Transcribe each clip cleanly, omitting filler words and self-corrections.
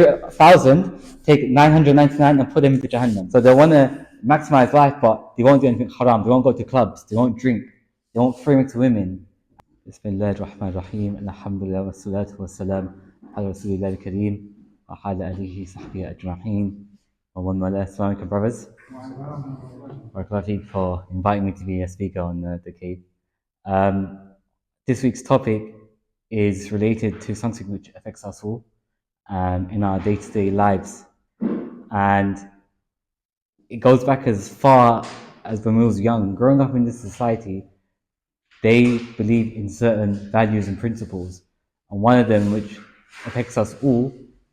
1,000, take 999 and put them into Jahannam. So they want to maximize life, but they won't do anything haram. They won't go to clubs. They won't drink. They won't frame to women. Bismillah ar-Rahman ar-Rahim. Alhamdulillah wa salatu wa salam ala Rasulillah al-Kareem wa ala alihi sahbihi ajma'in. Assalamu alaikum, brothers. Barakallahu for inviting me to be a speaker on the cave. This week's topic is related to something which affects us all in our day-to-day lives, and it goes back as far as when we was young. Growing up in this society, they believe in certain values and principles, and one of them which affects us all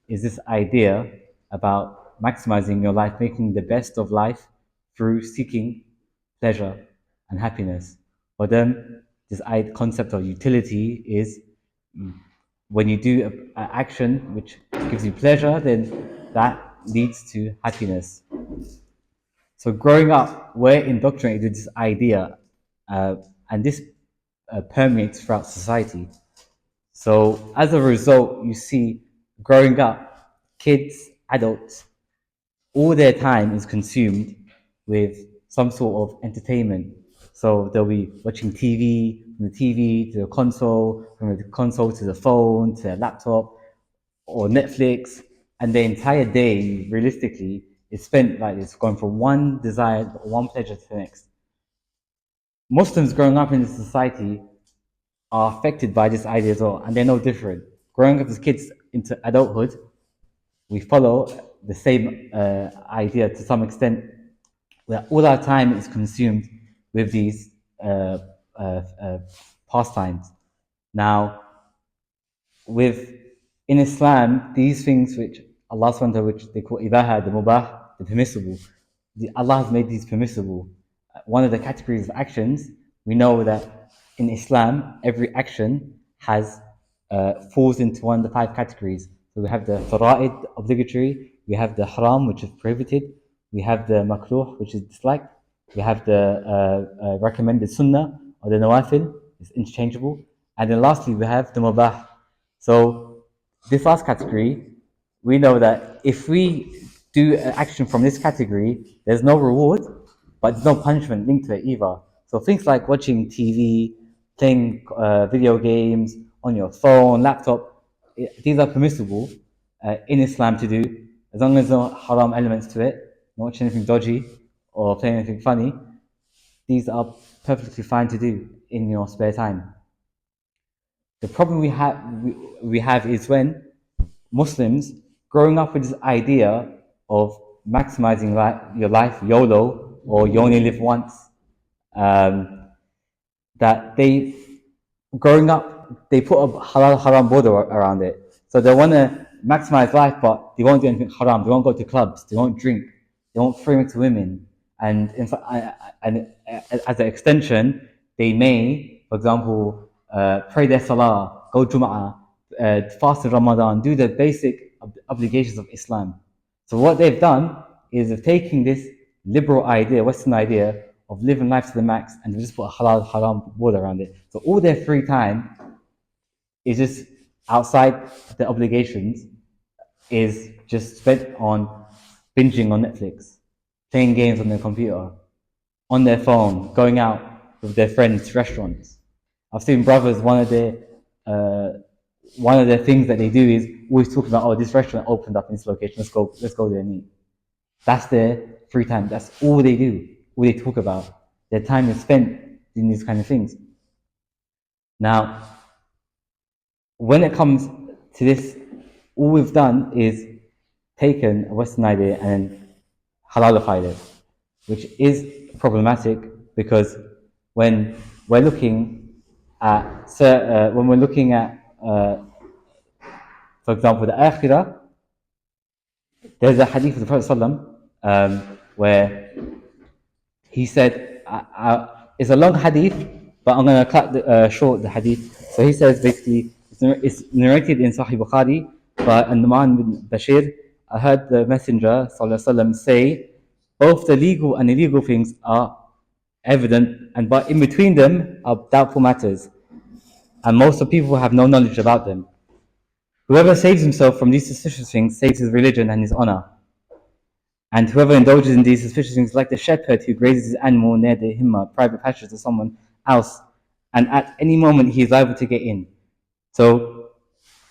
is this idea about maximizing your life, making the best of life through seeking pleasure and happiness. For them, this concept of utility is when you do an action which gives you pleasure, then that leads to happiness. So growing up, we're indoctrinated with this idea, and this permeates throughout society. So as a result, you see, growing up, kids, adults, all their time is consumed with some sort of entertainment. So they'll be watching TV, from the TV to the console, from the console to the phone, to the laptop, or Netflix, and the entire day, realistically, is spent like this, going from one desire, one pleasure to the next. Muslims growing up in this society are affected by this idea as well, and they're no different. Growing up as kids into adulthood, we follow the same idea to some extent, where all our time is consumed with these pastimes. Now, in Islam, these things which Allah SWT, which they call ibaha, the mubah, the permissible, Allah has made these permissible. One of the categories of actions, we know that in Islam, every action falls into one of the 5 categories. So we have the fara'id, obligatory, we have the haram, which is prohibited, we have the makruh, which is disliked, we have the recommended sunnah, or the nawafil, is interchangeable, and then lastly we have the mubah. So this last category, we know that if we do an action from this category, there's no reward, but there's no punishment linked to it either. So things like watching TV, playing video games on your phone, laptop, these are permissible in Islam to do, as long as no haram elements to it, not watching anything dodgy or playing anything funny. These are perfectly fine to do in your spare time. The problem we have is when Muslims, growing up with this idea of maximizing your life, YOLO, or you only live once, that growing up, they put a halal haram border around it. So they want to maximize life, but they won't do anything haram. They won't go to clubs. They won't drink. They won't frame to women. And as an extension, they may, for example, pray their salah, go Jum'ah, fast in Ramadan, do the basic obligations of Islam. So what they've done is they've taken this liberal idea, Western idea, of living life to the max, and they just put a halal haram border around it. So all their free time is just outside the obligations, is just spent on binging on Netflix, playing games on their computer, on their phone, going out with their friends to restaurants. I've seen brothers, one of their things that they do is always talking about, oh, this restaurant opened up in this location, let's go there and eat. That's their free time. That's all they do, all they talk about. Their time is spent in these kind of things. Now, when it comes to this, all we've done is taken a Western idea and halalified it, which is problematic, because when we're looking at, for example, the akhirah, there's a hadith of the Prophet ﷺ, where he said, it's a long hadith, but I'm going to cut short the hadith. So he says, basically, it's narrated in Sahih Bukhari by An-Nu'man bin Bashir. I heard the Messenger ﷺ say, both the legal and illegal things are evident, but in between them are doubtful matters, and most of the people have no knowledge about them. Whoever saves himself from these suspicious things saves his religion and his honor. And whoever indulges in these suspicious things is like the shepherd who grazes his animal near the himma, private pastures of someone else, and at any moment he is liable to get in. So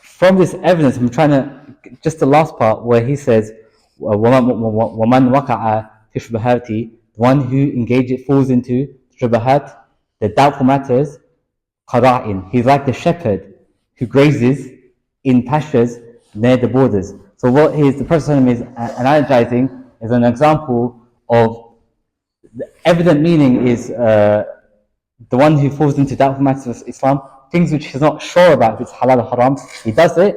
from this evidence, I'm trying to, just the last part where he says, وَمَنْ وَقَعَ فِي الشُّبُهَاتِ, the one who falls into shubahat, the doubtful matters, qara'in, he's like the shepherd who grazes in pastures near the borders. So what the Prophet is analogizing is an example of the evident meaning is the one who falls into doubtful matters of Islam, things which he's not sure about if it's halal or haram, he does it,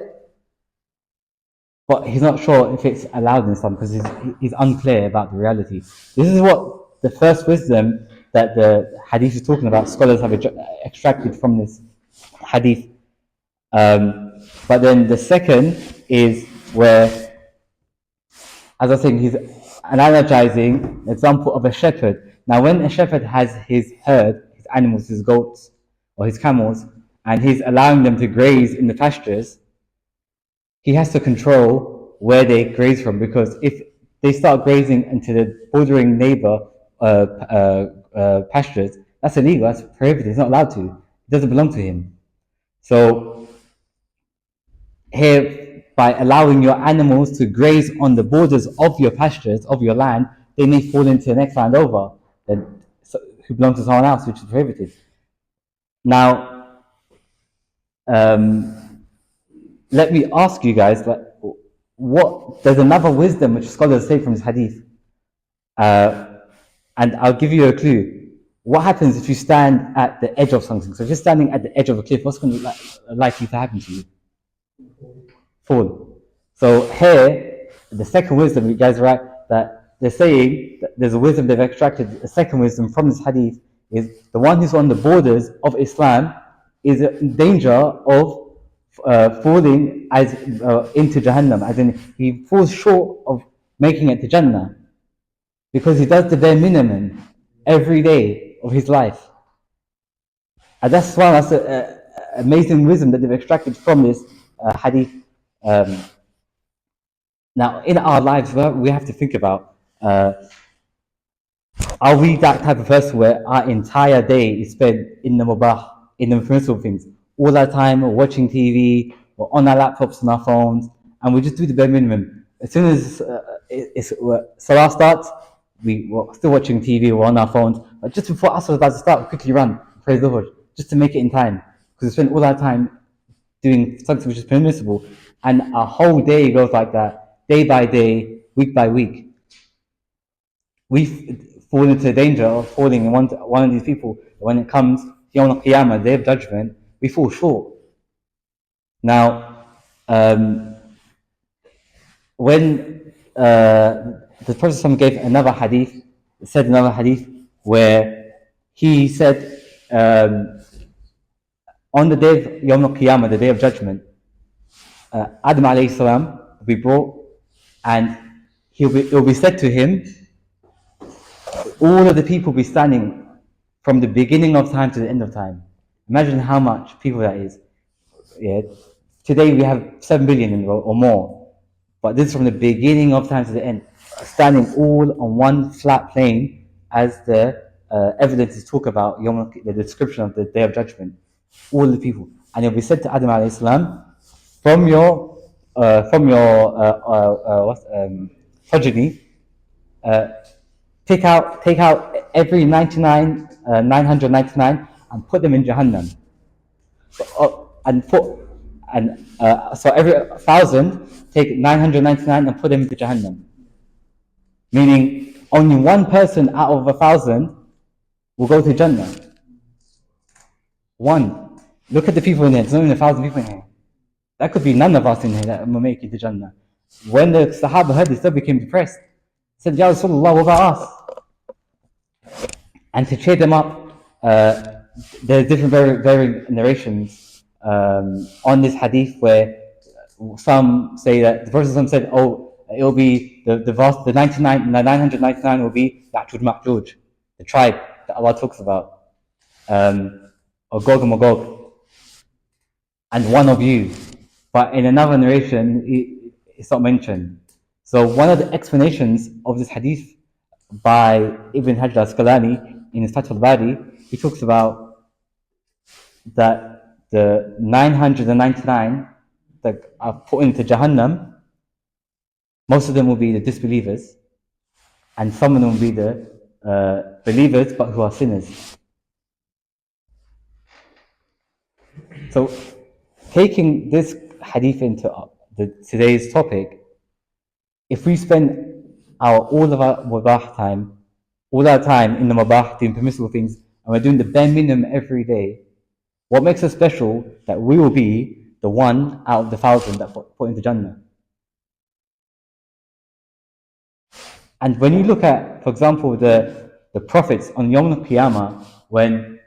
but he's not sure if it's allowed in Islam because he's unclear about the reality. This is what the first wisdom that the hadith is talking about, scholars have extracted from this hadith. But then the second is where, as I was saying, he's analogizing the example of a shepherd. Now, when a shepherd has his herd, his animals, his goats, or his camels, and he's allowing them to graze in the pastures, he has to control where they graze from, because if they start grazing into the bordering neighbor pastures, that's illegal, that's prohibited, he's not allowed to. It doesn't belong to him. So here, by allowing your animals to graze on the borders of your pastures, of your land, they may fall into the next land over, who belongs to someone else, which is prohibited. Now, let me ask you guys, there's another wisdom which scholars say from this hadith, and I'll give you a clue. What happens if you stand at the edge of something? So if you're standing at the edge of a cliff, what's going to likely to happen to you? Fall. So here, the second wisdom, you guys are right, that they're saying that there's a wisdom they've extracted, a second wisdom from this hadith, is the one who's on the borders of Islam is in danger of falling into Jahannam, as in he falls short of making it to Jannah because he does the bare minimum every day of his life. And that's why that's an amazing wisdom that they've extracted from this hadith. Now, in our lives, we have to think about, are we that type of person where our entire day is spent in the Mubah, in the permissible things, all our time watching TV, or on our laptops and our phones, and we just do the bare minimum. As soon as Salah starts, we're still watching TV, we're on our phones, but just before Asr is about to start, we quickly run, pray Dhuhr, just to make it in time, because we spend all our time doing something which is permissible, and our whole day goes like that, day by day, week by week. We fall into the danger of falling in one of these people. When it comes to Yawm al-Qiyamah, Day of Judgment, we fall short. Now, when the Prophet gave another hadith, said another hadith where he said, on the day of Yawm al-Qiyamah, the Day of Judgment, Adam alayhi salam will be brought, and it will be said to him, all of the people will be standing from the beginning of time to the end of time. Imagine how much people that is. Yeah. Today we have 7 billion in the world or more, but this is from the beginning of time to the end, standing all on one flat plane, as the evidences talk about the description of the Day of Judgment. All the people, and it will be said to Adam alayhi salam, from your progeny, take out every 999 and put them in Jahannam. So every 1,000, take 999 and put them into Jahannam. Meaning only one person out of 1,000 will go to Jannah. One. Look at the people in here. There's not even 1,000 people in here. That could be none of us in here that will make it to Jannah. When the Sahaba heard this, they became depressed. They said, Ya Rasulullah, what about us? And to cheer them up, there's different varying narrations on this hadith, where some say that the Prophet said, it will be the 999 will be Ya'juj Ma'juj, the tribe that Allah talks about, or Gog and Magog, and one of you. but in another narration, it's not mentioned. So one of the explanations of this hadith by Ibn Hajar al-Asqalani in his Fath al-Bari, he talks about that the 999 that are put into Jahannam, most of them will be the disbelievers, and some of them will be the believers but who are sinners. So taking this hadith into today's topic, if we spend all of our mubah time, all our time in the mubah doing permissible things, and we're doing the bare minimum every day, what makes us special that we will be the one out of the 1,000 that put into Jannah? And when you look at, for example, the prophets on Yawm al-Qiyamah, when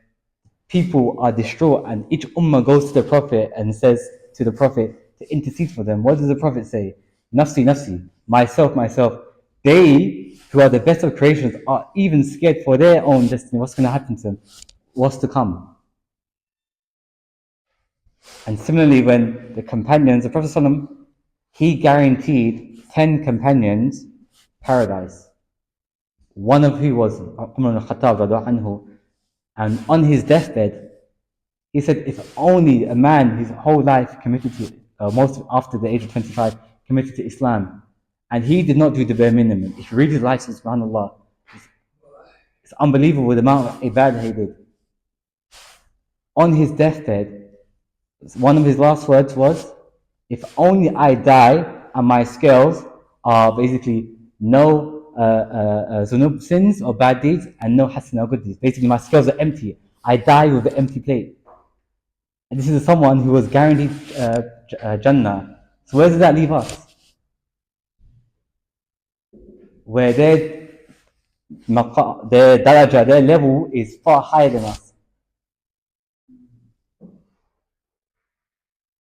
people are distraught and each ummah goes to the prophet and says to the prophet to intercede for them, what does the prophet say? Nafsi, nafsi, myself, myself. They, who are the best of creations, are even scared for their own destiny. What's going to happen to them? What's to come? And similarly, when the companions, the Prophet ﷺ, he guaranteed 10 companions paradise. One of who was Umar al-Khattab radiallahu anhu, and on his deathbed, he said, if only a man his whole life committed to, most after the age of 25, committed to Islam, and he did not do the bare minimum. If you read his life, subhanAllah, it's unbelievable the amount of ibadah he did. On his deathbed, one of his last words was, if only I die and my scales are basically no zunub, sins or bad deeds, and no hasana or good deeds. Basically, my scales are empty. I die with an empty plate. And this is someone who was guaranteed Jannah. So where does that leave us? Where their daraja, their level is far higher than us.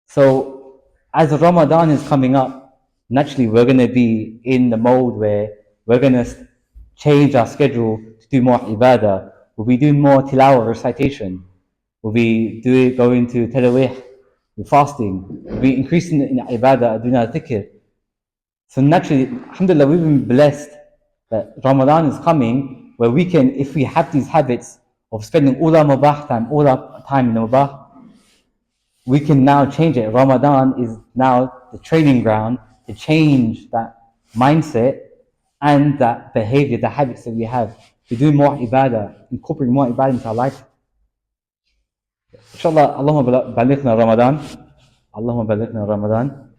So as Ramadan is coming up, naturally we're going to be in the mode where we're going to change our schedule to do more ibadah. We'll be doing more tilawah, recitation. We'll be going to Taraweeh, fasting. We'll be increasing in ibadah, doing our dhikr. So naturally, alhamdulillah, we've been blessed that Ramadan is coming, where we can, if we have these habits of spending all our mubah time, all our time in the mubah, we can now change it. Ramadan is now the training ground to change that mindset and that behavior, the habits that we have, to do more ibadah, incorporating more ibadah into our life. Inshallah, Allahumma balighna Ramadan. Allahumma balighna Ramadan.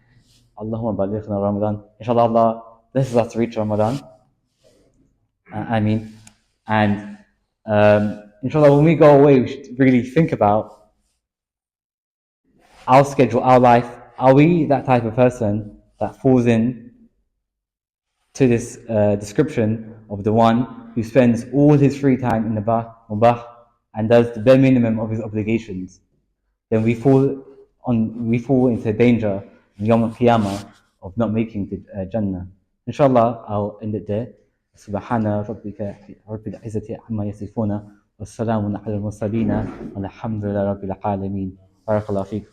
Allahumma balighna Ramadan. Inshallah, Allah blesses us to reach Ramadan. And inshallah, when we go away, we should really think about our schedule, our life. Are we that type of person that falls in to this description of the one who spends all his free time in the mubah and does the bare minimum of his obligations? Then we fall into danger in Yawm al-Qiyamah of not making the Jannah. Inshallah, I'll end it there. سبحان ربك رب العزة عما يصفون والسلام على المرسلين والحمد لله رب العالمين. بارك الله فيك.